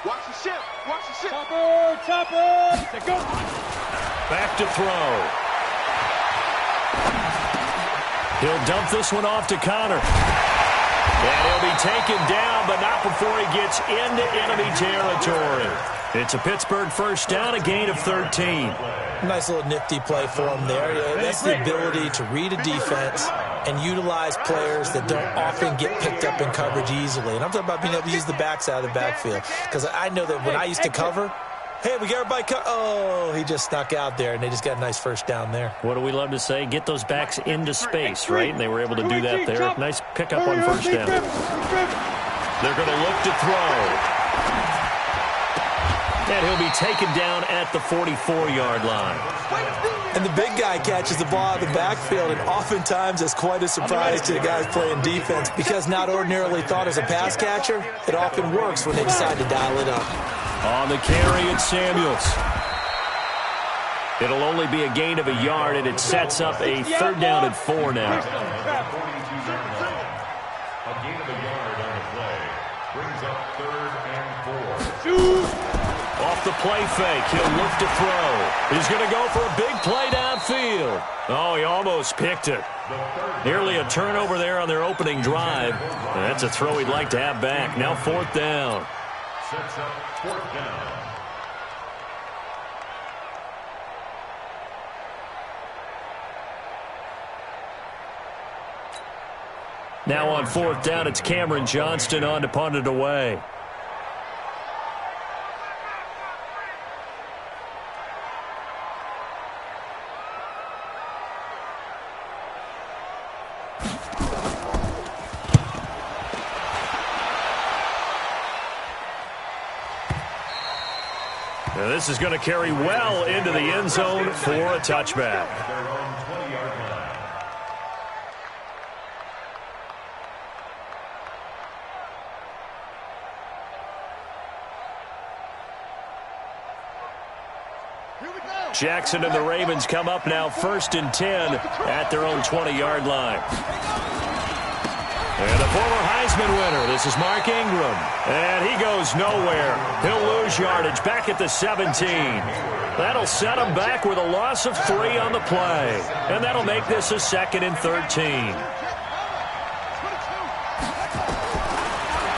Watch the ship. Watch the ship. Chopper. Go. Back to throw. He'll dump this one off to Connor. And he'll be taken down, but not before he gets into enemy territory. It's a Pittsburgh first down, a gain of 13. Nice little nifty play for him there. That's the ability to read a defense and utilize players that don't often get picked up in coverage easily. And I'm talking about being able to use the backs out of the backfield. Because I know that when I used to cover, hey, we got everybody oh, he just snuck out there, and they just got a nice first down there. What do we love to say? Get those backs into space, right? And they were able to do that there. Nice pickup on first down. They're going to look to throw. And he'll be taken down at the 44-yard line. And the big guy catches the ball out of the backfield, and oftentimes it's quite a surprise to the guys playing defense because not ordinarily thought as a pass catcher, it often works when they decide to dial it up. On the carry, it's Samuels. It'll only be a gain of a yard, and it sets up a third down and 4 now. A gain of a yard on the play brings up 3rd and 4. Off the play fake, he'll look to throw. He's going to go for a big play downfield. Oh, he almost picked it. Nearly a turnover there on their opening drive. That's a throw he'd like to have back. Now 4th down. Sets up 4th down. Now on 4th down, it's Cameron Johnston on to punt it away. Now this is going to carry well into the end zone for a touchback. Jackson and the Ravens come up now 1st and 10 at their own 20-yard line. And the former Heisman winner, this is Mark Ingram. And he goes nowhere. He'll lose yardage back at the 17. That'll set him back with a loss of 3 on the play. And that'll make this a 2nd and 13.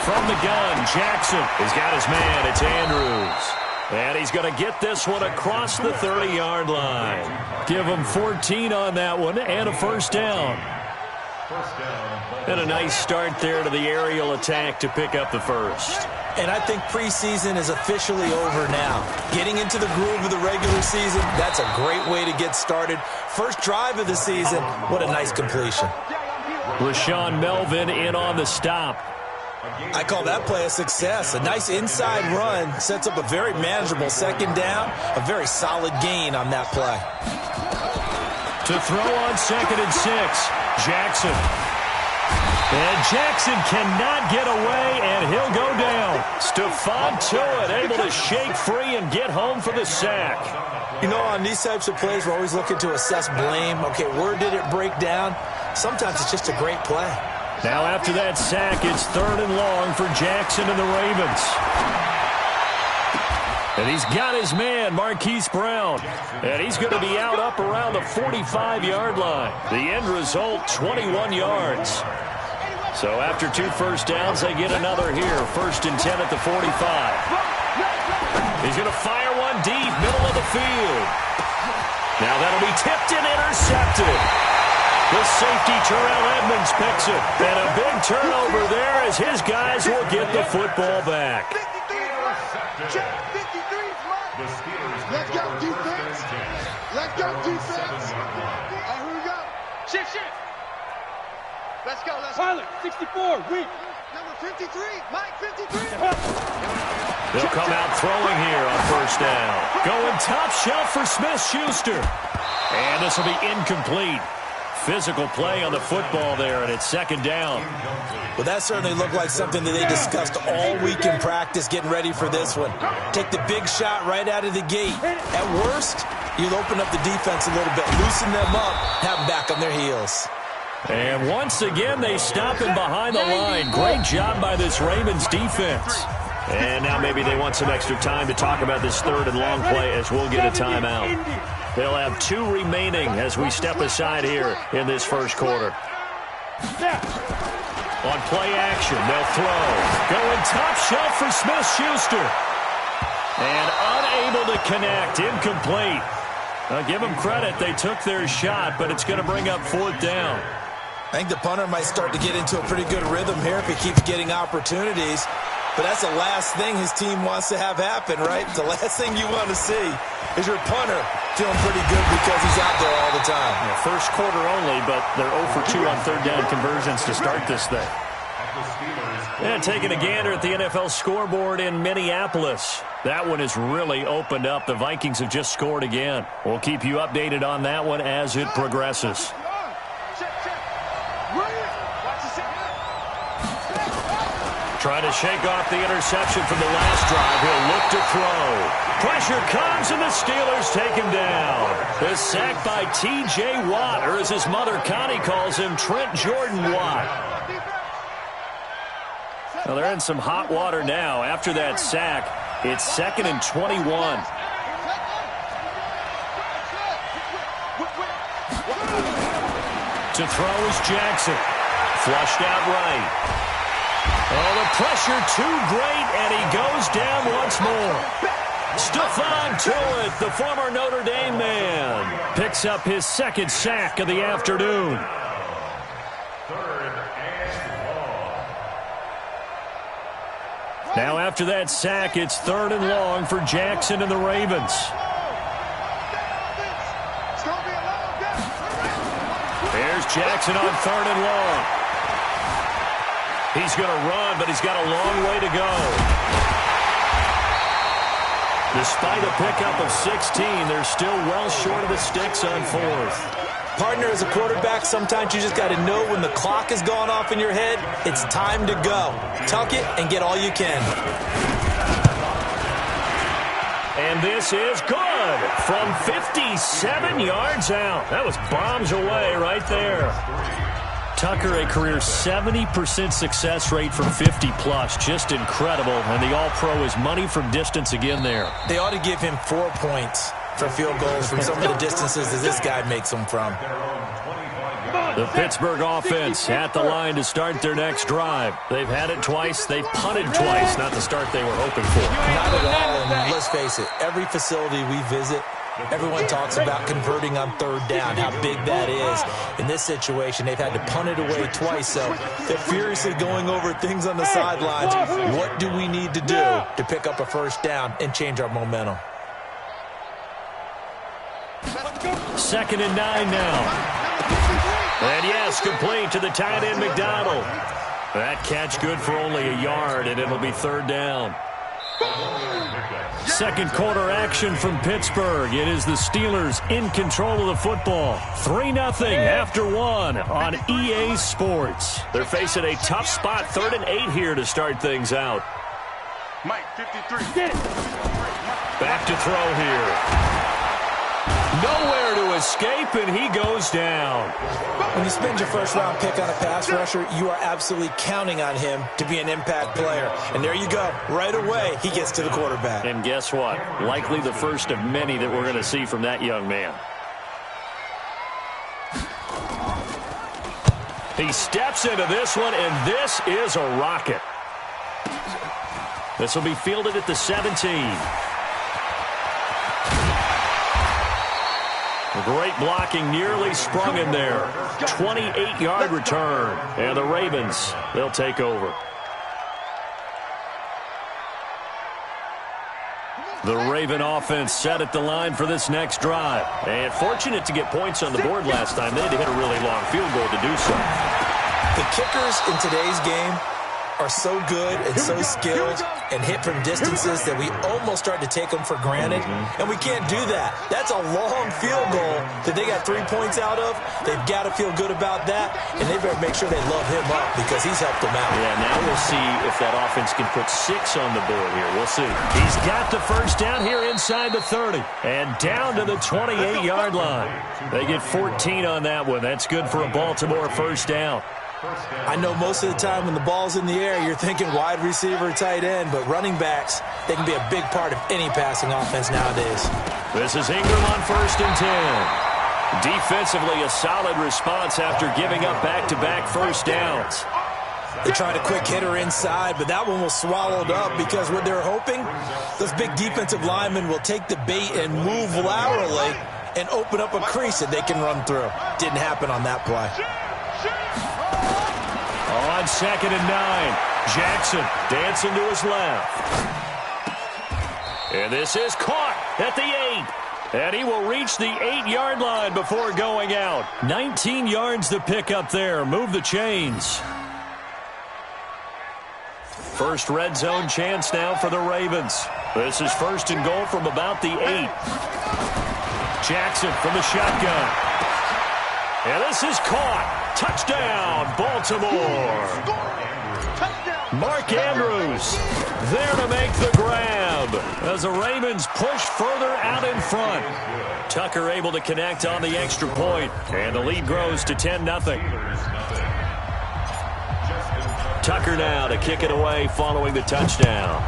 From the gun, Jackson has got his man. It's Andrews. And he's going to get this one across the 30-yard line. Give him 14 on that one and a first down. And a nice start there to the aerial attack to pick up the first. And I think preseason is officially over now. Getting into the groove of the regular season, that's a great way to get started. First drive of the season, what a nice completion. Rashawn Melvin in on the stop. I call that play a success. A nice inside run sets up a very manageable 2nd down. A very solid gain on that play. To throw on 2nd and 6, Jackson. And Jackson cannot get away, and he'll go down. Stephon Tuitt able to shake free and get home for the sack. You know, on these types of plays, we're always looking to assess blame. Okay, where did it break down? Sometimes it's just a great play. Now after that sack, it's 3rd and long for Jackson and the Ravens. And he's got his man, Marquise Brown. And he's going to be out up around the 45-yard line. The end result, 21 yards. So after 2 first downs, they get another here. 1st and 10 at the 45. He's going to fire one deep, middle of the field. Now that'll be tipped and intercepted. The safety, Terrell Edmonds, picks it. And a big turnover there as his guys will get the football back. 53, let's go, defense. Let's go, defense. All right, here we go. Shift. Let's go, Pilot, 64, weak. Number 53, Mike 53. They'll come out throwing here on 1st down. Going top shelf for Smith-Schuster. And this will be incomplete. Physical play on the football there, and it's 2nd down. Well, that certainly looked like something that they discussed all week in practice getting ready for this one. Take the big shot right out of the gate. At worst, you'll open up the defense a little bit, loosen them up, have them back on their heels. And once again, they stop him behind the line. Great job by this Ravens defense. And now maybe they want some extra time to talk about this third and long play as we'll get a timeout. They'll have 2 remaining as we step aside here in this first quarter. On play action, they'll throw. Going top shelf for Smith-Schuster. And unable to connect. Incomplete. Now give them credit. They took their shot, but it's going to bring up 4th down. I think the punter might start to get into a pretty good rhythm here if he keeps getting opportunities. But that's the last thing his team wants to have happen, right? The last thing you want to see is your punter feeling pretty good because he's out there all the time. Yeah, first quarter only, but they're 0 for 2 on third down conversions to start this thing. And taking a gander at the NFL scoreboard in Minneapolis. That one has really opened up. The Vikings have just scored again. We'll keep you updated on that one as it progresses. Trying to shake off the interception from the last drive. He'll look to throw. Pressure comes, and the Steelers take him down. The sack by T.J. Watt, or as his mother Connie calls him, Trent Jordan Watt. Well, they're in some hot water now. After that sack, it's 2nd and 21. To throw is Jackson. Flushed out right. Oh, the pressure too great, and he goes down once more. Stephon Tuitt, the former Notre Dame man, picks up his 2nd sack of the afternoon. Now after that sack, it's 3rd and long for Jackson and the Ravens. There's Jackson on 3rd and long. He's going to run, but he's got a long way to go. Despite a pickup of 16, they're still well short of the sticks on 4th. Partner, as a quarterback, sometimes you just got to know when the clock has gone off in your head, it's time to go. Tuck it and get all you can. And this is good from 57 yards out. That was bombs away right there. Tucker, a career 70% success rate from 50-plus. Just incredible. And the All-Pro is money from distance again there. They ought to give him 4 points for field goals from some of the distances that this guy makes them from. The Pittsburgh offense at the line to start their next drive. They've had it twice. They've punted twice. Not the start they were hoping for. Not at all. And let's face it, every facility we visit, everyone talks about converting on 3rd down, how big that is. In this situation, they've had to punt it away twice, so they're furiously going over things on the sidelines. What do we need to do to pick up a 1st down and change our momentum? 2nd and 9 now. And yes, complete to the tight end McDonald. That catch good for only a yard, and it'll be 3rd down. Second quarter action from Pittsburgh. It is the Steelers in control of the football. 3-0 after 1 on EA Sports. They're facing a tough spot, 3rd and 8 here to start things out. Mike, 53. Back to throw here. Nowhere to escape, and he goes down. When you spend your 1st-round pick on a pass rusher, you are absolutely counting on him to be an impact player. And there you go. Right away, he gets to the quarterback. And guess what? Likely the first of many that we're going to see from that young man. He steps into this one, and this is a rocket. This will be fielded at the 17. Great blocking, nearly sprung him there. 28-yard return. And the Ravens, they'll take over. The Raven offense set at the line for this next drive. And fortunate to get points on the board last time. They had to hit a really long field goal to do so. The kickers in today's game are so good and so skilled and hit from distances that we almost start to take them for granted. And we can't do that. That's a long field goal that they got 3 points out of. They've got to feel good about that, and they better make sure they love him up because he's helped them out. Yeah, now we'll see if that offense can put 6 on the board here. We'll see. He's got the 1st down here inside the 30 and down to the 28-yard line. They get 14 on that one. That's good for a Baltimore 1st down. I know most of the time when the ball's in the air, you're thinking wide receiver, tight end, but running backs, they can be a big part of any passing offense nowadays. This is Ingram on 1st and 10. Defensively, a solid response after giving up back-to-back first downs. They tried a quick hitter inside, but that one was swallowed up because what they're hoping, those big defensive linemen will take the bait and move laterally and open up a crease that they can run through. Didn't happen on that play. On 2nd and 9, Jackson dancing to his left. And this is caught at the 8. And he will reach the 8-yard line before going out. 19 yards to pick up there. Move the chains. First red zone chance now for the Ravens. This is 1st and goal from about the 8. Jackson from the shotgun. And this is caught. Touchdown, Baltimore. Mark Andrews there to make the grab as the Ravens push further out in front. Tucker able to connect on the extra point, and the lead grows to 10-0. Tucker now to kick it away following the touchdown.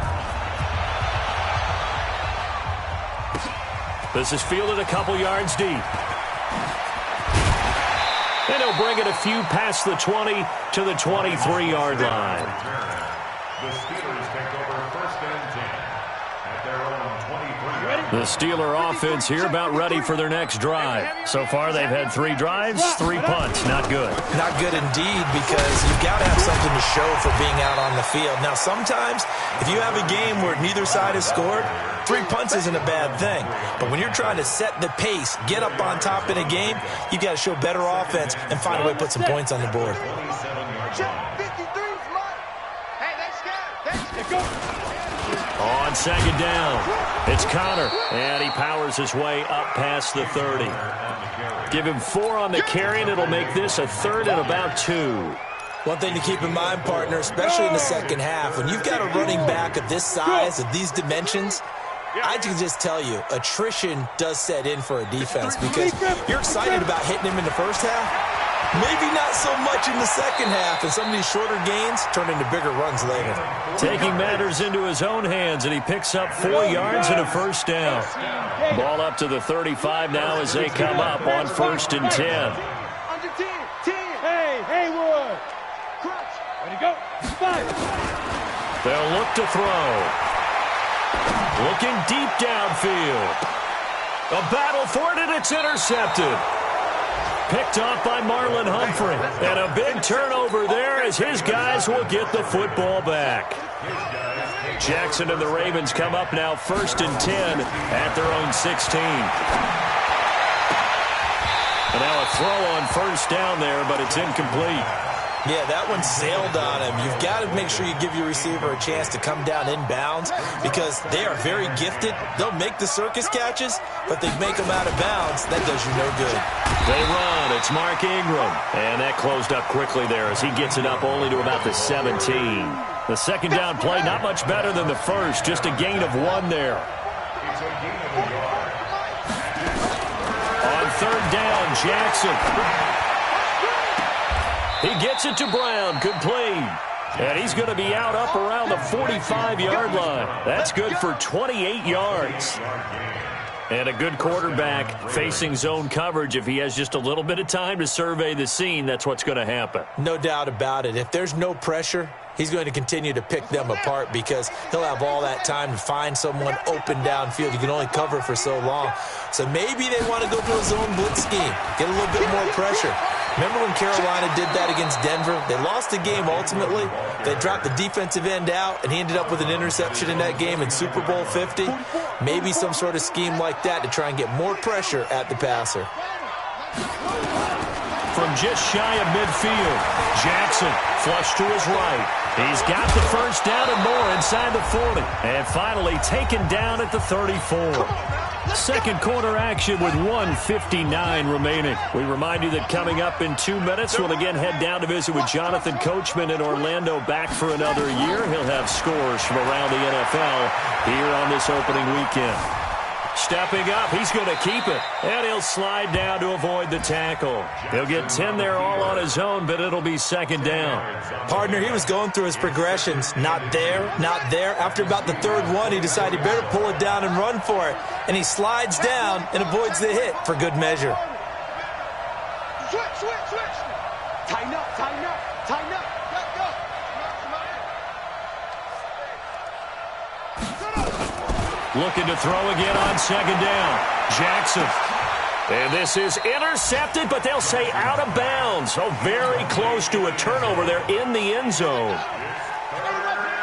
This is fielded a couple yards deep. And he'll bring it a few past the 20 to the 23-yard line. The Steelers take over 1st and 10 at their own 23. The Steeler offense here about ready for their next drive. So far, they've had 3 drives, 3 punts. Not good. Not good indeed, because you've got to have something to show for being out on the field. Now, sometimes, if you have a game where neither side has scored, 3 punts isn't a bad thing. But when you're trying to set the pace, get up on top in a game, you've got to show better offense and find a way to put some points on the board. On 2nd down, it's Connor, and he powers his way up past the 30. Give him 4 on the carry, and it'll make this a 3rd and about 2. One thing to keep in mind, partner, especially in the second half, when you've got a running back of this size, of these dimensions, I can just tell you, attrition does set in for a defense because you're excited about hitting him in the first half. Maybe not so much in the second half, and some of these shorter gains turn into bigger runs later. Taking matters into his own hands, and he picks up 4 yards and a first down. Ball up to the 35 now as they come up on 1st and 10. Hey, Haywood. Ready to go. 5. They'll look to throw. Looking deep downfield. A battle for it, and it's intercepted. Picked off by Marlon Humphrey. And a big turnover there as his guys will get the football back. Jackson and the Ravens come up now 1st and 10 at their own 16. And now a throw on 1st down there, but it's incomplete. Yeah, that one sailed on him. You've got to make sure you give your receiver a chance to come down inbounds because they are very gifted. They'll make the circus catches, but they make them out of bounds. That does you no good. They run. It's Mark Ingram. And that closed up quickly there as he gets it up only to about the 17. The second down play, not much better than the first. Just a gain of 1 there. On 3rd down, Jackson. He gets it to Brown, complete. And he's going to be out up around the 45-yard line. That's good for 28 yards. And a good quarterback facing zone coverage. If he has just a little bit of time to survey the scene, that's what's going to happen. No doubt about it. If there's no pressure, he's going to continue to pick them apart because he'll have all that time to find someone open downfield. You can only cover for so long. So maybe they want to go to a zone blitz scheme, get a little bit more pressure. Remember when Carolina did that against Denver? They lost the game ultimately. They dropped the defensive end out, and he ended up with an interception in that game in Super Bowl 50. Maybe some sort of scheme like that to try and get more pressure at the passer. From just shy of midfield, Jackson flush to his right. He's got the first down and more inside the 40. And finally taken down at the 34. Second quarter action with 1:59 remaining. We remind you that coming up in 2 minutes, we'll again head down to visit with Jonathan Coachman in Orlando, back for another year. He'll have scores from around the NFL here on this opening weekend. Stepping up, he's going to keep it. And he'll slide down to avoid the tackle. He'll get 10 there all on his own, but it'll be second down. Partner, he was going through his progressions. Not there, not there. After about the third one, he decided he better pull it down and run for it. And he slides down and avoids the hit for good measure. Switch. Tighten up. Go. Looking to throw again on second down. Jackson. And this is intercepted, but they'll say out of bounds. So very close to a turnover there in the end zone.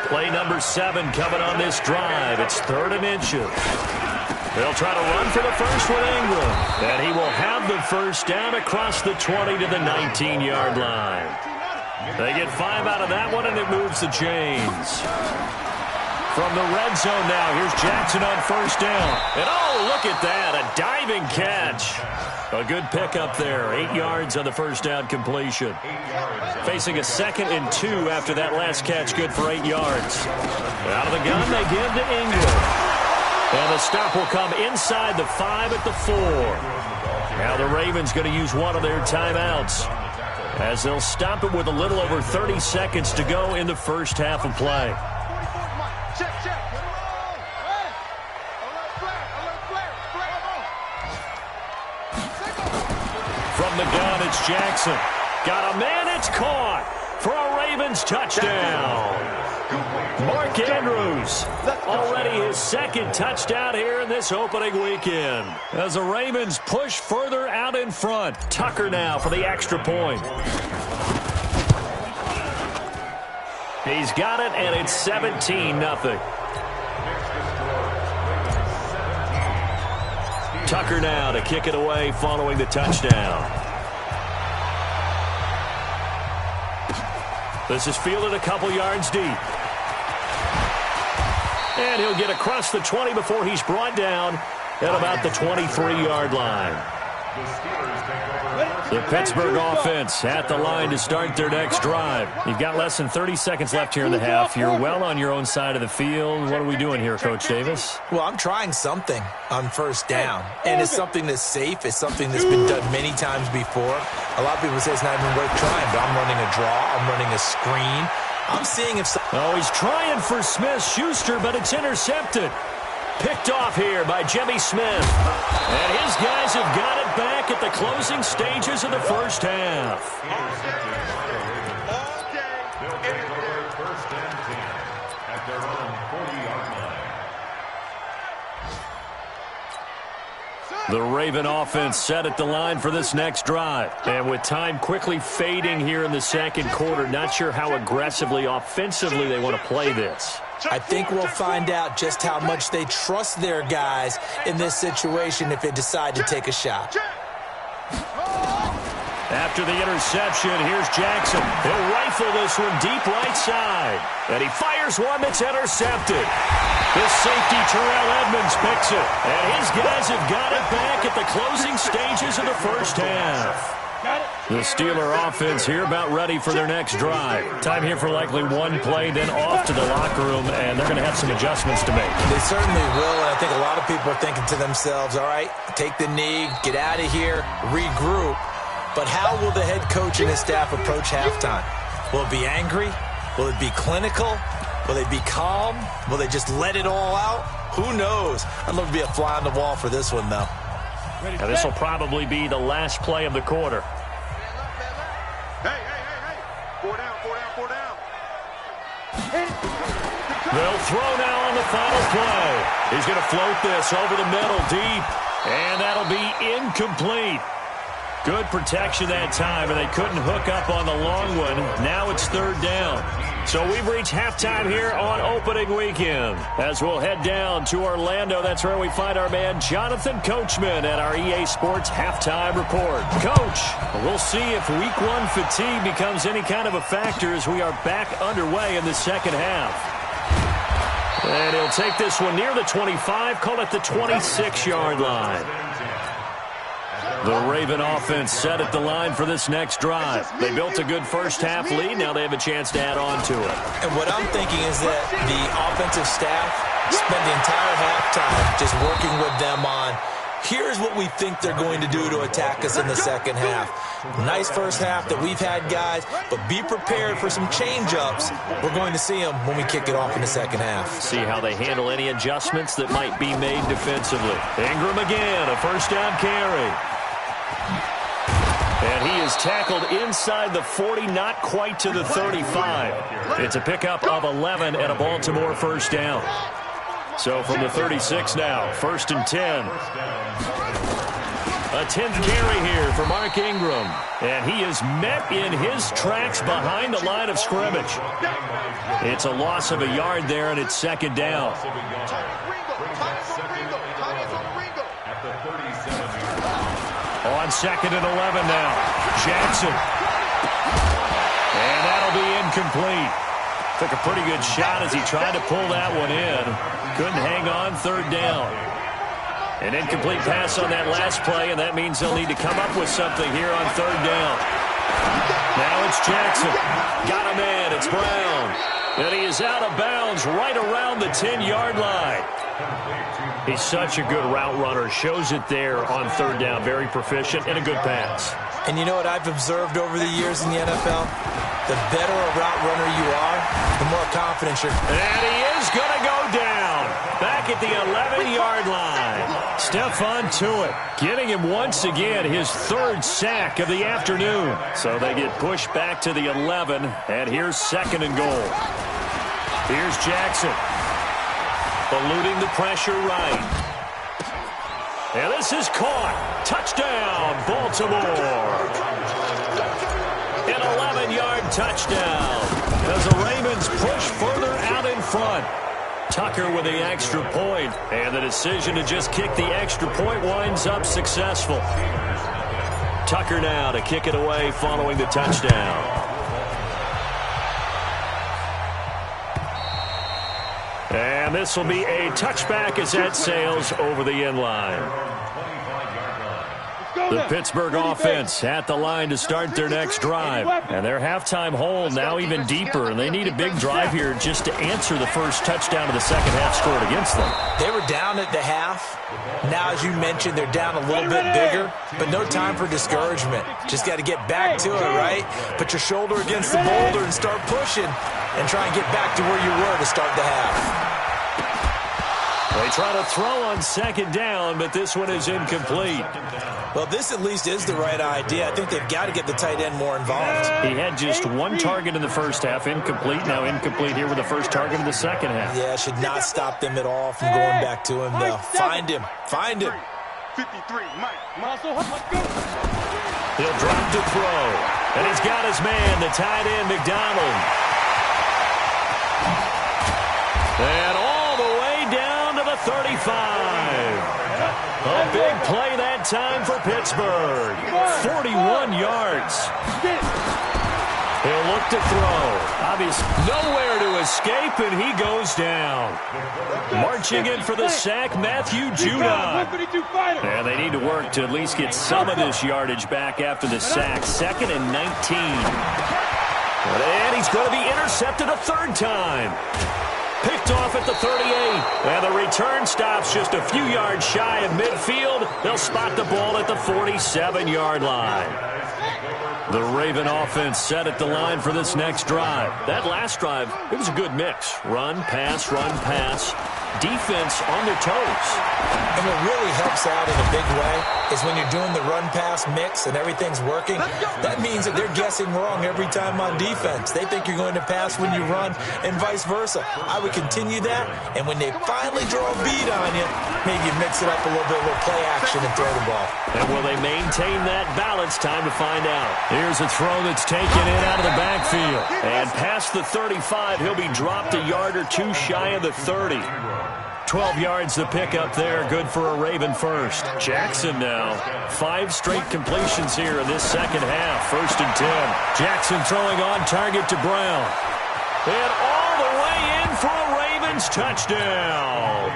Play number 7 coming on this drive. It's 3rd and inches. They'll try to run for the first with Ingram. And he will have the first down across the 20 to the 19-yard line. They get 5 out of that one, and it moves the chains. From the red zone now, here's Jackson on first down. And oh, look at that, a diving catch. A good pickup there, 8 yards on the first down completion. Facing a 2nd and 2 after that last catch, good for 8 yards. Out of the gun, they give to Ingram. And the stop will come inside the 5 at the 4. Now the Ravens going to use one of their timeouts, as they'll stop it with a little over 30 seconds to go in the first half of play. From the gun, it's Jackson. Got a man, it's caught for a Ravens touchdown. Mark Andrews, already his 2nd touchdown here in this opening weekend. As the Ravens push further out in front. Tucker now for the extra point. He's got it, and it's 17-0. Tucker now to kick it away following the touchdown. This is fielded a couple yards deep. And he'll get across the 20 before he's brought down at about the 23-yard line. The Pittsburgh offense at the line to start their next drive. You've got less than 30 seconds left here in the half. You're well on your own side of the field. What are we doing here, Coach Davis? Well, I'm trying something on first down. And it's something that's safe. It's something that's been done many times before. A lot of people say it's not even worth trying, but I'm running a draw. I'm running a screen. I'm seeing if... Oh, he's trying for Smith-Schuster, but it's intercepted. Picked off here by Jimmy Smith. And his guys have got it back at the closing stages of the first half. They'll take over 1st and 10 at their own 40-yard line. The Raven offense set at the line for this next drive. And with time quickly fading here in the second quarter, not sure how aggressively, offensively they want to play this. I think we'll find out just how much they trust their guys in this situation if they decide to take a shot. After the interception, here's Jackson. He'll rifle this one deep right side. And he fires one that's intercepted. This safety, Terrell Edmonds, picks it. And his guys have got it back at the closing stages of the first half. The Steeler offense here about ready for their next drive. Time here for likely one play, then off to the locker room, and they're going to have some adjustments to make. They certainly will, and I think a lot of people are thinking to themselves, all right, take the knee, get out of here, regroup. But how will the head coach and his staff approach halftime? Will it be angry? Will it be clinical? Will they be calm? Will they just let it all out? Who knows? I'd love to be a fly on the wall for this one, though. Now, this will probably be the last play of the quarter. Hey. 4 down. They'll throw now on the final play. He's going to float this over the middle deep, and that'll be incomplete. Good protection that time, and they couldn't hook up on the long one. Now it's 3rd down. So we've reached halftime here on opening weekend. As we'll head down to Orlando, that's where we find our man Jonathan Coachman at our EA Sports Halftime Report. Coach, we'll see if Week 1 fatigue becomes any kind of a factor as we are back underway in the second half. And he'll take this one near the 25, call it the 26-yard line. The Raven offense set at the line for this next drive. They built a good first half lead. Now they have a chance to add on to it. And what I'm thinking is that the offensive staff spent the entire halftime just working with them on, here's what we think they're going to do to attack us in the second half. Nice first half that we've had, guys, but be prepared for some change-ups. We're going to see them when we kick it off in the second half. See how they handle any adjustments that might be made defensively. Ingram again, a first down carry. And he is tackled inside the 40, not quite to the 35. It's a pickup of 11 and a Baltimore first down. So from the 36 now, 1st and 10. A 10th carry here for Mark Ingram. And he is met in his tracks behind the line of scrimmage. It's a loss of a yard there, and it's 2nd down. On 2nd and 11 now. Jackson. And that'll be incomplete. Took a pretty good shot as he tried to pull that one in. Couldn't hang on, 3rd down. An incomplete pass on that last play, and that means they'll need to come up with something here on 3rd down. Now it's Jackson. Got a man. It's Brown. And he is out of bounds right around the 10-yard line. He's such a good route runner. Shows it there on 3rd down. Very proficient and a good pass. And you know what I've observed over the years in the NFL? The better a route runner you are, the more confidence you're... And he is going to go down. Back at the 11-yard line. Stephon Tuitt getting him once again his 3rd sack of the afternoon. So they get pushed back to the 11, and here's 2nd and goal. Here's Jackson. Eluding the pressure right. And this is caught. Touchdown, Baltimore. An 11-yard touchdown as the Ravens push further out in front. Tucker with the extra point, and the decision to just kick the extra point winds up successful. Tucker now to kick it away following the touchdown. And this will be a touchback as that sails over the end line. The Pittsburgh offense at the line to start their next drive. And their halftime hole now even deeper. And they need a big drive here just to answer the first touchdown of the second half scored against them. They were down at the half. Now, as you mentioned, they're down a little bit bigger. But no time for discouragement. Just got to get back to it, right? Put your shoulder against the boulder and start pushing. And try and get back to where you were to start the half. They try to throw on 2nd down, but this one is incomplete. Well, this at least is the right idea. I think they've got to get the tight end more involved. He had just 1 target in the first half, incomplete. Now incomplete here with the first target in the second half. Yeah, should not stop them at all from going back to him, though. Find him. Find him. 53, Mike. He'll drop to throw. And he's got his man, the tight end, McDonald. And all the way down to the 35. A big play that time for Pittsburgh. 41 yards. He'll look to throw. Obviously nowhere to escape, and he goes down. Marching in for the sack, Matthew Judon. And they need to work to at least get some of this yardage back after the sack. 2nd and 19. And he's going to be intercepted a 3rd time. Picked off at the 38. And the return stops just a few yards shy of midfield. They'll spot the ball at the 47-yard line. The Raven offense set at the line for this next drive. That last drive, it was a good mix. Run, pass, run, pass. Defense on their toes. And what really helps out in a big way is when you're doing the run-pass mix and everything's working, that means that they're guessing wrong every time on defense. They think you're going to pass when you run and vice versa. I would continue that, and when they finally draw a bead on you, maybe you mix it up a little bit, a little play action and throw the ball. And will they maintain that balance? Time to find out. Here's a throw that's taken in out of the backfield. And past the 35, he'll be dropped a yard or 2 shy of the 30. 12 yards the pickup there. Good for a Raven first. Jackson now. 5 straight completions here in this second half. 1st and 10. Jackson throwing on target to Brown. And all the way in for a Ravens touchdown.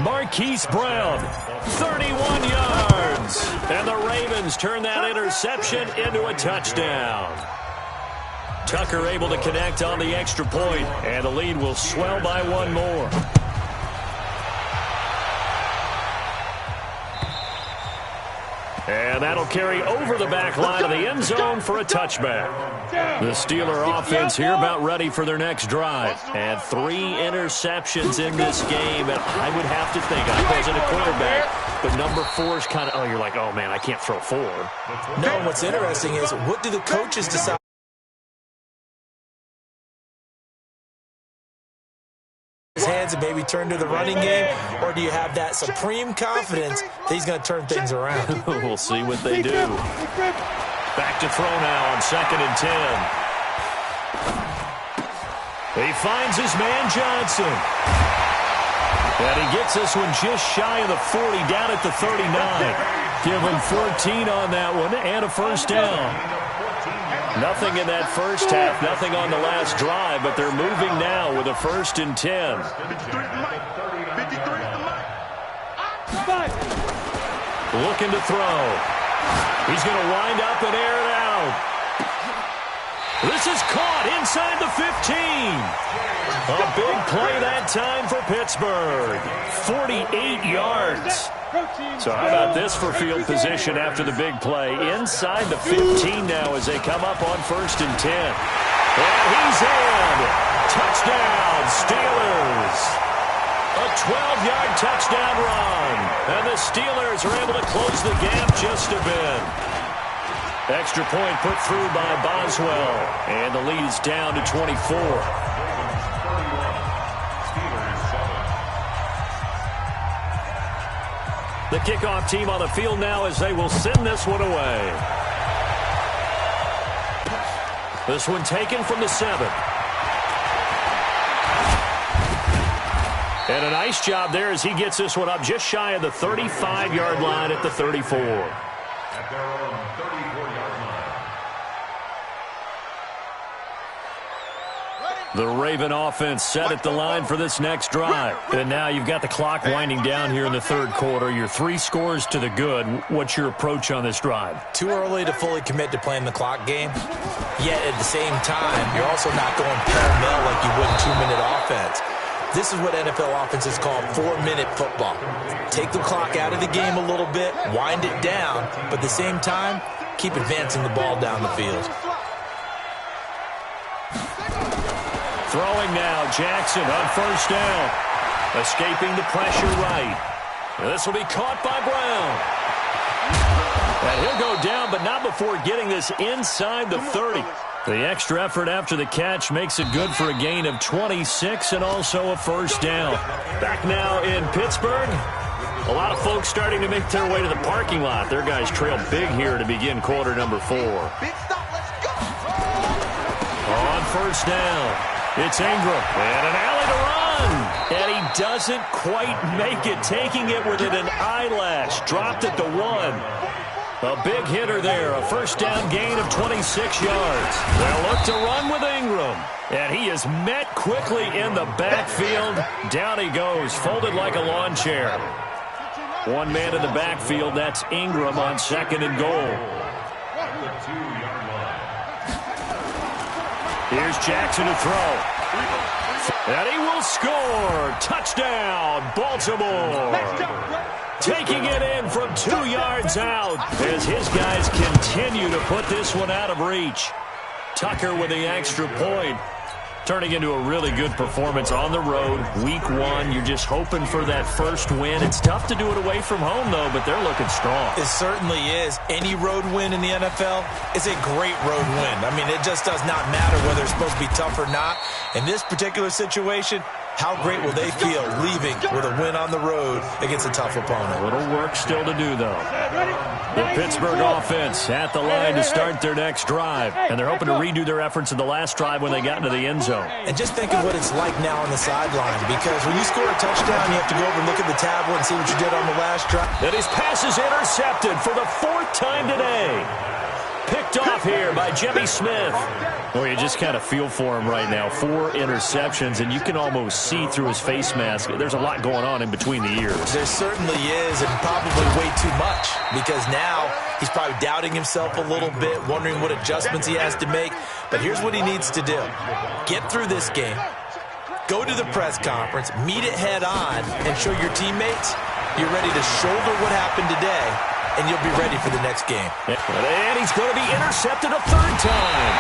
Marquise Brown. 31 yards. And the Ravens turn that interception into a touchdown. Tucker able to connect on the extra point, and the lead will swell by 1 more. And that'll carry over the back line of the end zone for a touchback. The Steeler offense here about ready for their next drive. And 3 interceptions in this game. And I would have to think, I wasn't a quarterback, but number 4 is kind of, you're like, oh, man, I can't throw 4. No, what's interesting is what do the coaches decide? His hands and maybe turn to the running game, or do you have that supreme confidence that he's going to turn things around? We'll see what they do. Back to throw now on 2nd and 10. He finds his man Johnson. And he gets this one just shy of the 40, down at the 39. Give him 14 on that one and a first down. Nothing in that first half, nothing on the last drive, but they're moving now with a 1st and 10. Looking to throw. He's going to wind up and air it out. This is caught inside the 15. A big play that time for Pittsburgh. 48 yards. So how about this for field position after the big play? Inside the 15 now as they come up on 1st and 10. And he's in. Touchdown, Steelers. A 12-yard touchdown run. And the Steelers are able to close the gap just a bit. Extra point put through by Boswell. And the lead is down to 24. The kickoff team on the field now as they will send this one away. This one taken from the 7. And a nice job there as he gets this one up just shy of the 35-yard line at the 34. At their own 34-yard line. The Raven offense set at the line for this next drive. And now you've got the clock winding down here in the 3rd quarter. You're 3 scores to the good. What's your approach on this drive? Too early to fully commit to playing the clock game. Yet at the same time, you're also not going pell-mell like you would in 2-minute offense. This is what NFL offenses call 4-minute football. Take the clock out of the game a little bit, wind it down, but at the same time, keep advancing the ball down the field. Throwing now, Jackson on 1st down. Escaping the pressure right. This will be caught by Brown. And he'll go down, but not before getting this inside the 30. The extra effort after the catch makes it good for a gain of 26 and also a 1st down. Back now in Pittsburgh. A lot of folks starting to make their way to the parking lot. Their guys trail big here to begin quarter number 4. On 1st down. It's Ingram, and an alley to run. And he doesn't quite make it, taking it within an eyelash. Dropped at the 1. A big hitter there, a 1st down gain of 26 yards. They'll look to run with Ingram. And he is met quickly in the backfield. Down he goes, folded like a lawn chair. One man in the backfield, that's Ingram on 2nd and goal. Here's Jackson to throw. And he will score. Touchdown, Baltimore. Taking it in from 2 yards out as his guys continue to put this one out of reach. Tucker with the extra point. Turning into a really good performance on the road. Week 1, you're just hoping for that first win. It's tough to do it away from home, though, but they're looking strong. It certainly is. Any road win in the NFL is a great road win. I mean, it just does not matter whether it's supposed to be tough or not. In this particular situation, how great will they feel leaving with a win on the road against a tough opponent? A little work still to do, though. The Pittsburgh offense at the line to start their next drive. And they're hoping to redo their efforts in the last drive when they got into the end zone. And just think of what it's like now on the sideline, because when you score a touchdown, you have to go over and look at the tablet and see what you did on the last drive. And his pass is intercepted for the 4th time today. Picked off here by Jimmy Smith. Well, you just kind of feel for him right now. 4 interceptions, and you can almost see through his face mask. There's a lot going on in between the ears. There certainly is, and probably way too much, because now he's probably doubting himself a little bit, wondering what adjustments he has to make. But here's what he needs to do. Get through this game. Go to the press conference, meet it head on, and show your teammates you're ready to shoulder what happened today and you'll be ready for the next game. And he's going to be intercepted a third time.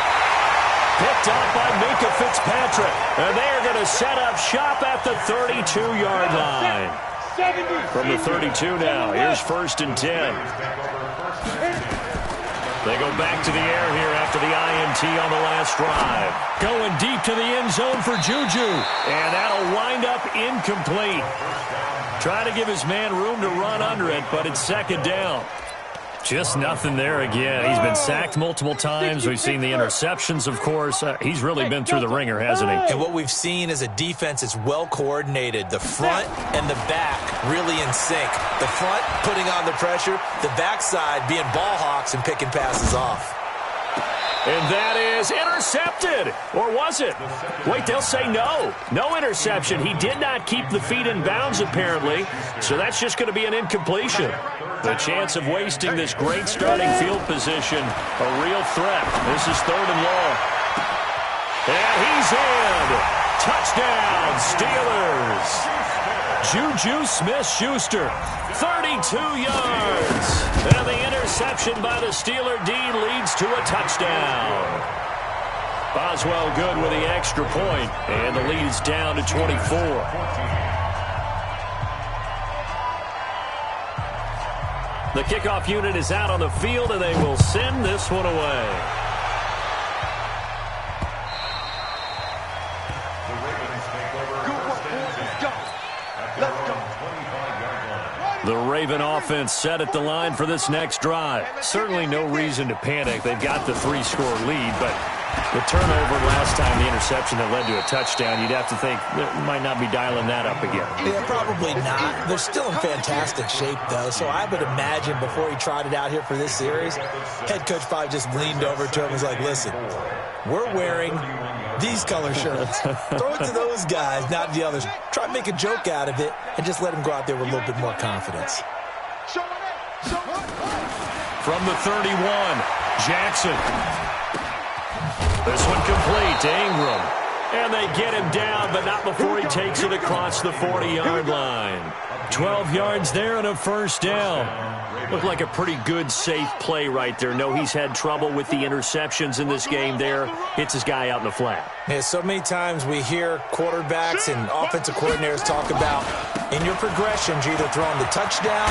Picked up by Minkah Fitzpatrick. And they are going to set up shop at the 32-yard line. From the 32 now, here's 1st and 10. They go back to the air here after the INT on the last drive. Going deep to the end zone for Juju. And that'll wind up incomplete. Trying to give his man room to run under it, but it's 2nd down. Just nothing there again. He's been sacked multiple times. We've seen the interceptions, of course. He's really been through the ringer, hasn't he? And what we've seen is a defense is well coordinated. The front and the back really in sync. The front putting on the pressure, the backside being ball hawks and picking passes off. And that is intercepted. Or was it? Wait, they'll say no. No interception. He did not keep the feet in bounds, apparently. So that's just going to be an incompletion. The chance of wasting this great starting field position, a real threat. This is 3rd and long. And he's in. Touchdown, Steelers. Juju Smith-Schuster, 32 yards. And the interception by the Steeler D leads to a touchdown. Boswell good with the extra point, and the lead is down to 24. The kickoff unit is out on the field, and they will send this one away. The Raven offense set at the line for this next drive. Certainly no reason to panic. They've got the 3-score lead, but the turnover last time, the interception that led to a touchdown, you'd have to think they might not be dialing that up again. Yeah, probably not. They're still in fantastic shape, though, so I would imagine before he trotted out here for this series, head coach probably just leaned over to him and was like, listen, we're wearing these color shirts. Throw it to those guys, not the others. Try to make a joke out of it and just let them go out there with a little bit more confidence. From the 31, Jackson. This one complete to Ingram. And they get him down, but not before he takes it across the 40-yard line. 12 yards there and a 1st down. Looked like a pretty good, safe play right there. No, he's had trouble with the interceptions in this game there. Hits his guy out in the flat. Yeah, so many times we hear quarterbacks and offensive coordinators talk about in your progressions, you're either throwing the touchdown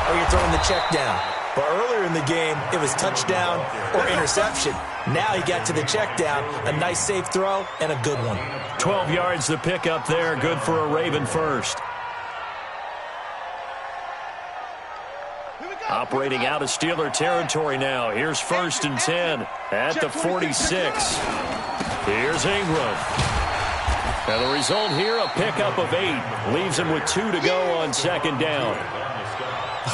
or you're throwing the check down. But earlier in the game, it was touchdown or interception. Now he got to the check down, a nice safe throw, and a good one. 12 yards to pick up there, good for a Raven first. Operating out of Steeler territory now. Here's 1st and 10 at the 46. Here's Ingram. And the result here, a pickup of 8. Leaves him with 2 to go on 2nd down.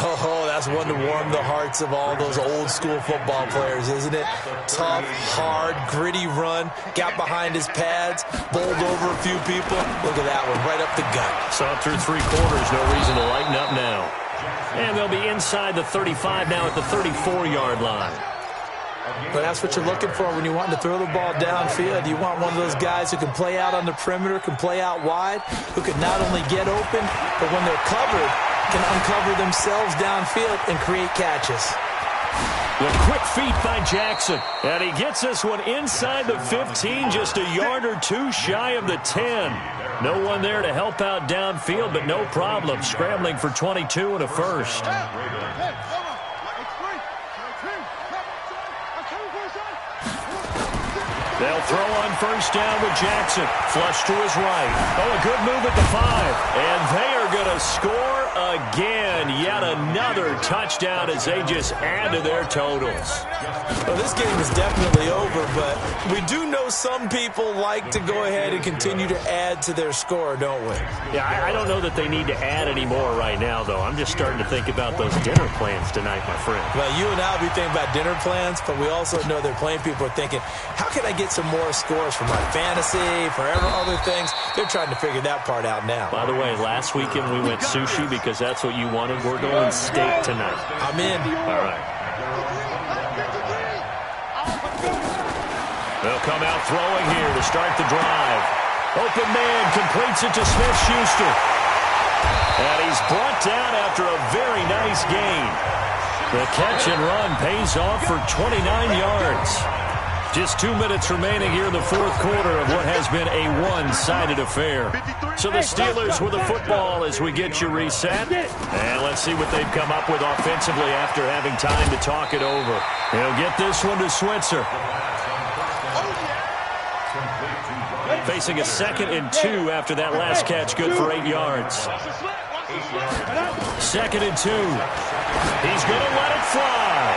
Oh, that's one to warm the hearts of all those old school football players, isn't it? Tough, hard, gritty run, got behind his pads, bowled over a few people. Look at that one, right up the gut. Saw it through 3 quarters, no reason to lighten up now. And they'll be inside the 35 now at the 34-yard line. But that's what you're looking for when you want to throw the ball downfield. You want one of those guys who can play out on the perimeter, can play out wide, who can not only get open, but when they're covered, can uncover themselves downfield and create catches. The quick feet by Jackson. And he gets this one inside the 15, just a yard or 2 shy of the 10. No one there to help out downfield, but no problem. Scrambling for 22 and a 1st. They'll throw on 1st down with Jackson. Flush to his right. Oh, a good move at the 5. And they are going to score again. Yet another touchdown as they just add to their totals. Well, this game is definitely over, but we do know some people like to go ahead and continue to add to their score, don't we? Yeah, I don't know that they need to add any more right now, though. I'm just starting to think about those dinner plans tonight, my friend. Well, you and I will be thinking about dinner plans, but we also know they're playing people are thinking, how can I get some more scores for my fantasy, for other things? They're trying to figure that part out now. By the way, last weekend we went sushi because that's what you wanted. We're going steak tonight. I'm in. All right. They'll come out throwing here to start the drive. Open man completes it to Smith-Schuster. And he's brought down after a very nice gain. The catch and run pays off for 29 yards. Just 2 minutes remaining here in the fourth quarter of what has been a one-sided affair. So the Steelers with the football as we get you reset. And let's see what they've come up with offensively after having time to talk it over. He'll get this one to Switzer. Facing a 2nd and 2 after that last catch, good for 8 yards. 2nd and 2. He's going to let it fly.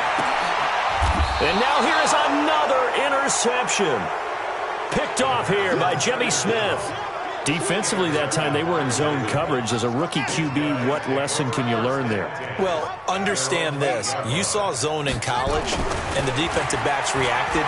And now here is another interception. Picked off here by Jimmy Smith. Defensively that time, they were in zone coverage. As a rookie QB, what lesson can you learn there? Well, understand this. You saw zone in college, and the defensive backs reacted,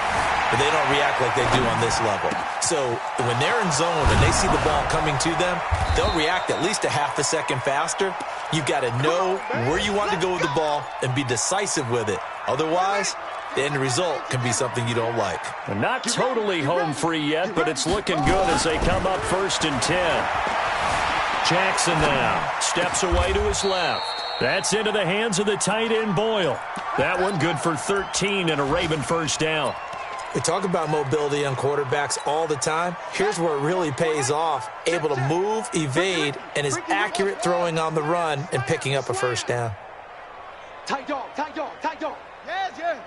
but they don't react like they do on this level. So when they're in zone and they see the ball coming to them, they'll react at least a half a second faster. You've got to know where you want to go with the ball and be decisive with it. Otherwise, the end result can be something you don't like. And not totally home free yet, but it's looking good as they come up 1st and 10. Jackson now steps away to his left. That's into the hands of the tight end Boyle. That one good for 13 and a Raven first down. We talk about mobility on quarterbacks all the time. Here's where it really pays off. Able to move, evade, and is accurate throwing on the run and picking up a first down. Tight dog, tight dog, tight dog. Yes, yes.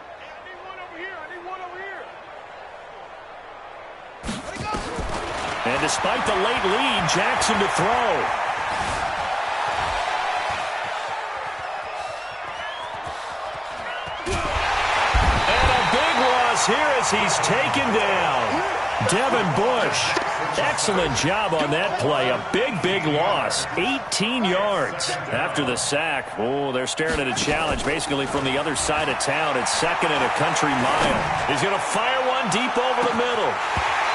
And despite the late lead, Jackson to throw. And a big loss here as he's taken down. Devin Bush. Excellent job on that play. A big loss. 18 yards after the sack. Oh, they're staring at a challenge basically from the other side of town. It's 2nd and a country mile. He's going to fire one deep over the middle.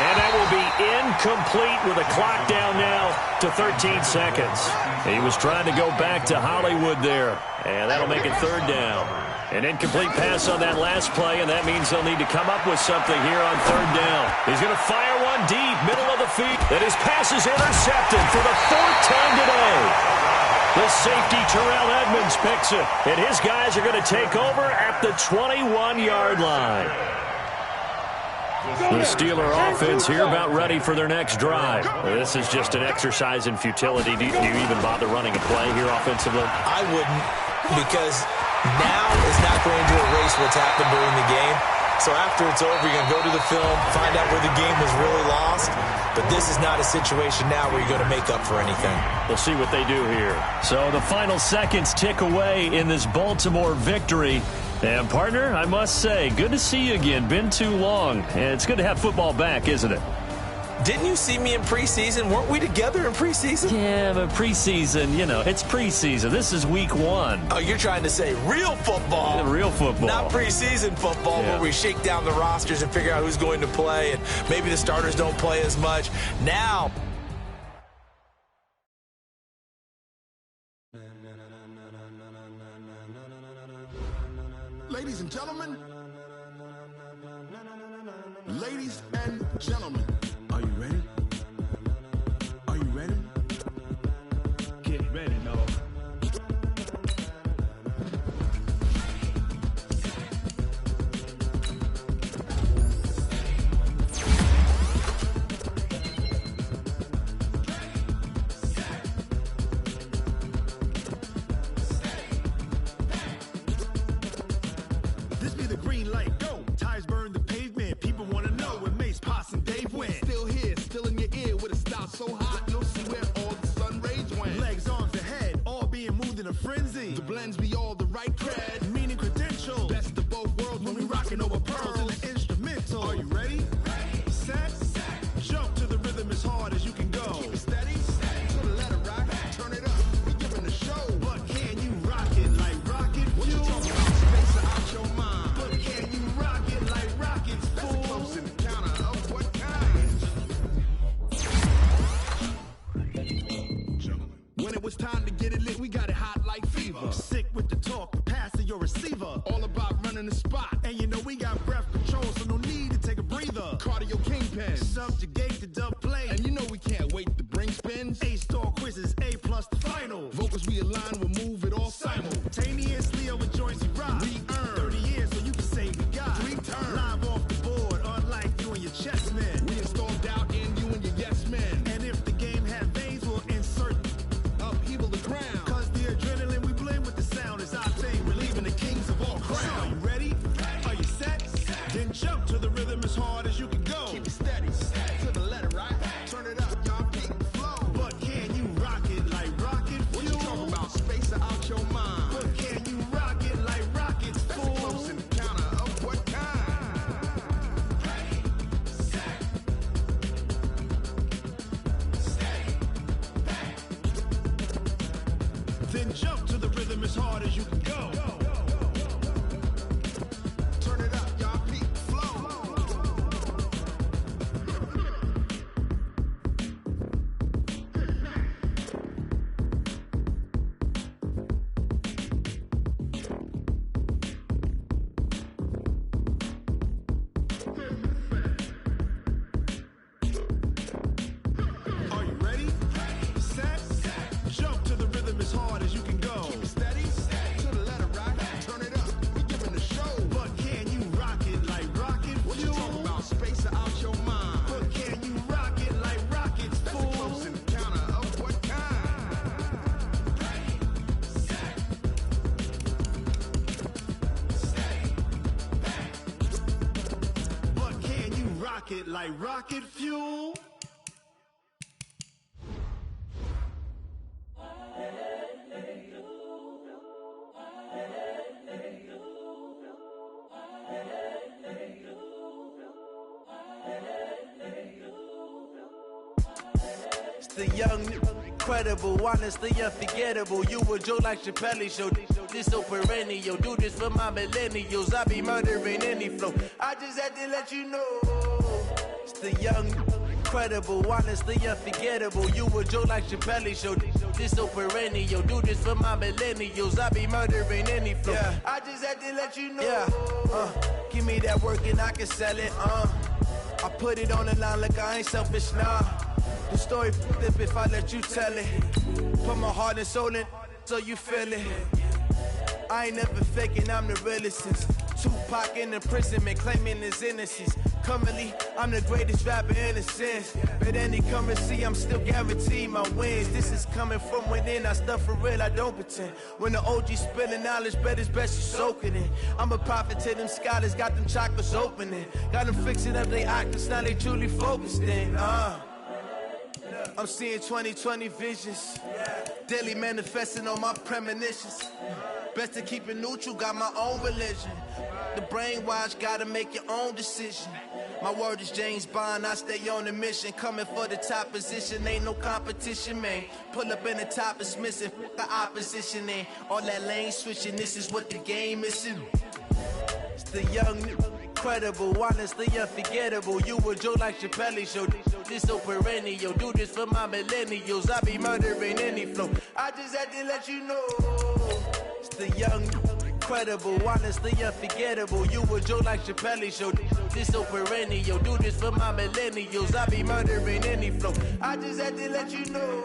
And that will be incomplete with a clock down now to 13 seconds. He was trying to go back to Hollywood there. And that'll make it 3rd down. An incomplete pass on that last play, and that means they'll need to come up with something here on 3rd down. He's going to fire one deep, middle of the field. And his pass is intercepted for the 4th time today. The safety, Terrell Edmonds, picks it. And his guys are going to take over at the 21-yard line. The Steeler offense here about ready for their next drive. This is just an exercise in futility. Do you even bother running a play here offensively? I wouldn't, because now is not going to erase what's happened during the game. So after it's over, you're going to go to the film, find out where the game was really lost. But this is not a situation now where you're going to make up for anything. We'll see what they do here. So the final seconds tick away in this Baltimore victory. And, partner, I must say, good to see you again. Been too long. And it's good to have football back, isn't it? Didn't you see me in preseason? Weren't we together in preseason? Yeah, but preseason, you know, it's preseason. This is week 1. Oh, you're trying to say real football. Yeah, real football. Not preseason football where we shake down the rosters and figure out who's going to play, and maybe the starters don't play as much. Now, ladies and gentlemen, are you ready? Are you ready? Get ready, dog. This be the green light, go. Tires burn the pavement. People want to know where Mace, Poss, and Dave went. Still here, still in your ear with a style so hot, you'll see where all the sun rays went. Legs, arms, and head, all being moved in a frenzy. The blends be all the right cred, meaning credentials. Best of both worlds when we rockin' over pearls and the instrumental. Are you ready? Set, jump to the rhythm as hard as you can go. Keep it steady, to the letter rock, turn it up, we giving a show. But can you rock it like rocket fuel? What you talking about? Space out your mind. But can you rock it like rockets, fool? That's a close encounter of what kind? When it was time to get it lit, we got it hot like fever. Sick with the talk, passing your receiver. All about running the spot. And you know we got breath control, so no need to take a breather. Cardio kingpin, subjugate the dub play. And you know we can't wait to bring spins. A-star quizzes, A+ the final. Vocals we align, we'll move it all simultaneously over joints we rock. Then jump to the rhythm as hard as you can go. Turn it up, y'all. Peak flow. Are you ready? Set. Jump to the rhythm as hard as you can go. Keep steady. To the letter rock. Turn it up. We giving the show. But can you rock it like rocket fuel? What you talking about? Space out your mind. But can you rock it like rockets, fool? That's a close encounter of what kind? Ready, set, stay back. But can you rock it like rocket fuel? It's the young, incredible, honestly unforgettable. You a Joe like Chappelle show. This so perennial. Do this for my millennials. I be murdering any flow. I just had to let you know. It's the young, incredible, honestly unforgettable. You a Joe like Chappelle show. This so perennial. Do this for my millennials. I be murdering any flow. Yeah. I just had to let you know. Yeah. Give me that work and I can sell it. I put it on the line like I ain't selfish, nah. The story flip if I let you tell it. Put my heart and soul in so you feel it. I ain't never faking, I'm the realest since Tupac in imprisonment, claiming his innocence. Currently, I'm the greatest rapper in a sense. But any currency, I'm still guaranteed my wins. This is coming from within, I stuff for real, I don't pretend. When the OG spilling knowledge, bet it's best you soak it in. I'm a prophet to them scholars, got them chakras opening. Got them fixing up they octaves, now they truly focused in. I'm seeing 2020 visions, daily manifesting on my premonitions. Best to keep it neutral, got my own religion. The brainwash, gotta make your own decision. My word is James Bond, I stay on the mission. Coming for the top position, ain't no competition, man. Pull up in the top, it's missing, the opposition ain't. All that lane switching, this is what the game is. It's the young, incredible, honestly unforgettable. You a Joe like Chappelle show. This so perennial. Do this for my millennials. I be murdering any flow. I just had to let you know. It's the young, incredible, honestly unforgettable. You a Joe like Chappelle show. This so perennial. Do this for my millennials. I be murdering any flow. I just had to let you know.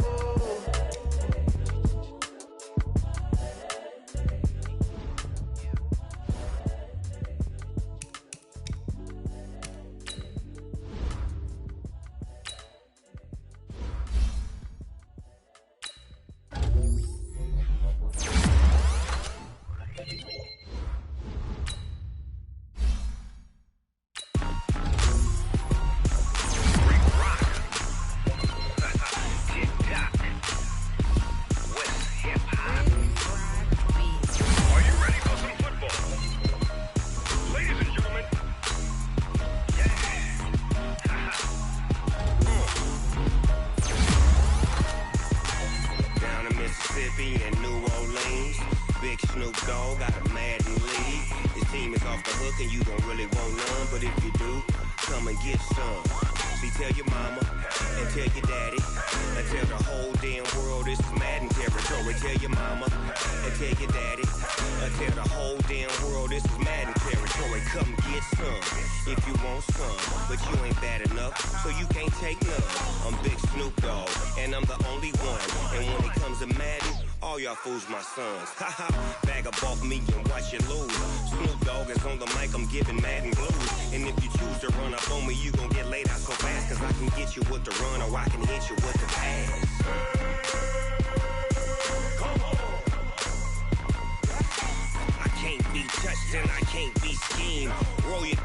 Fools my sons. Haha, bag up off me and watch you lose. Snoop Dogg is on the mic, I'm giving Madden blues. And if you choose to run up on me, you gon' get laid out so fast. Cause I can get you with the run or I can hit you with the pass. Come on. I can't be touched and I can't be schemed. Roll you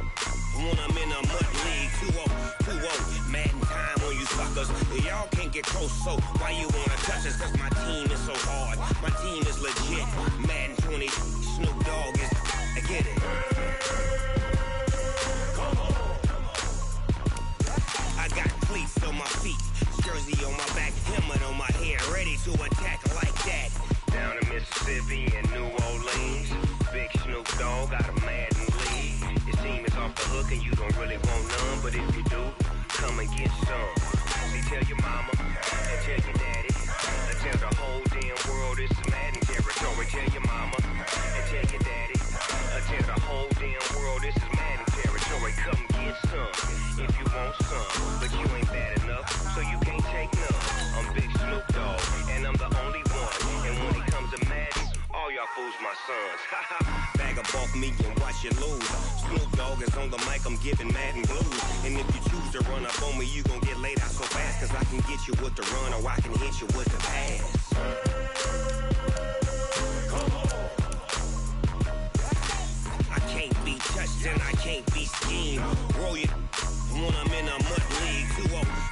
when I'm in a mud league. 2-0, Madden time on you suckers. Y'all can't get close, so why you wanna touch us? Cause my team is so hard. My team is legit. Madden 20, Snoop Dogg is. I get it. Come on. I got cleats on my feet, jersey on my back, helmet on my head, ready to attack like that. Down Mississippi and New Orleans. Big Snoop Dogg got a Madden league. Your team is off the hook and you don't really want none, but if you do, come and get some. See, tell your mama and tell your daddy, and tell the whole damn world this is Madden territory. Tell your mama and tell your daddy, and tell the whole damn world this is Madden territory. Come get some if you want some, but you ain't bad enough, so you can't take none. I'm Big Snoop Dogg, and I'm the only one. And when it comes to Madden, all y'all fools my sons. Bag a bulk me and watch you lose. Snoop Dogg is on the mic, I'm giving Madden blues. And if you choose to run up on me, you gon' get laid out so fast. Cause I can get you with the run or I can hit you with the pass. Come on. I can't be touched and I can't be schemed. Roll you when I'm in a mud league.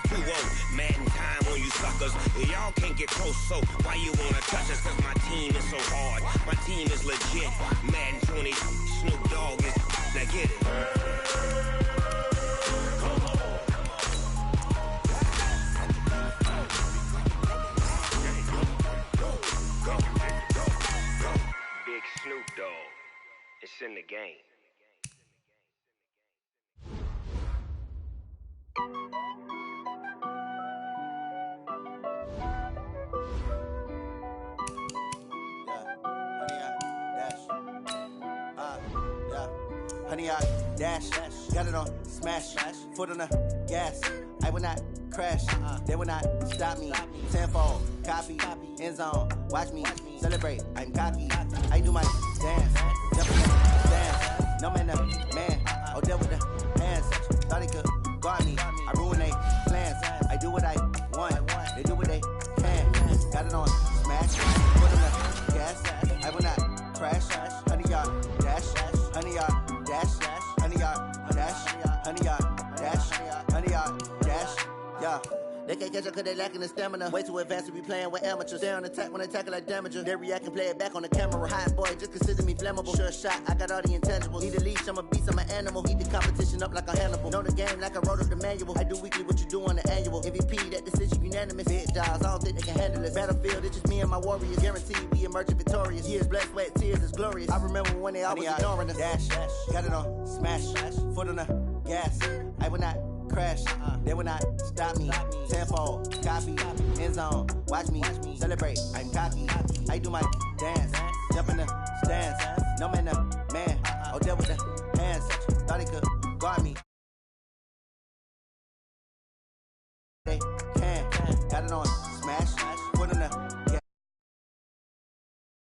2-0, Madden time on you suckers. Y'all can't get close, so why you wanna touch us? Cause my team is so hard, my team is legit. Madden 20, Snoop Dogg is, now get it. Come on. Go. Big Snoop Dogg, it's in the game. Honey, I dash, got it on smash, foot on the gas. I will not crash, they will not stop me. Tenfold, copy, end zone, watch me celebrate. I'm cocky, I do my dance, jump in the dance. No man, man, oh, there with the hands. Thought he could guard me, I ruin they plans. I do what I want, they do what they can. Got it on smash, foot on the gas. I will not crash, honey, y'all dash, honey, y'all dash, honey, y'all dash, honey, y'all dash, honey, y'all dash, yeah. They can't catch up cause they lacking the stamina. Way too advanced to be playing with amateurs. Stay on attack when they tackle like damager. They react and play it back on the camera. Hot boy, just consider me flammable. Sure shot, I got all the intangibles. Need a leash, I'm a beast, I'm an animal. Heat the competition up like a Hannibal. Know the game like I wrote up the manual. I do weekly what you do on the annual. MVP, that decision unanimous. Big jobs, I don't think they can handle it. Battlefield, it's just me and my warriors. Guaranteed we emerging victorious. Years, blood, sweat, tears, it's glorious. I remember when they always ignoring us. Dash, got it on smash, foot on the gas. I will not crash, they will not stop me. Tenfold, copy, end zone, watch me celebrate. I'm cocky, I do my dance, jump in the stands. No man, man, oh, there with the hands. Thought he could guard me. They can, got it on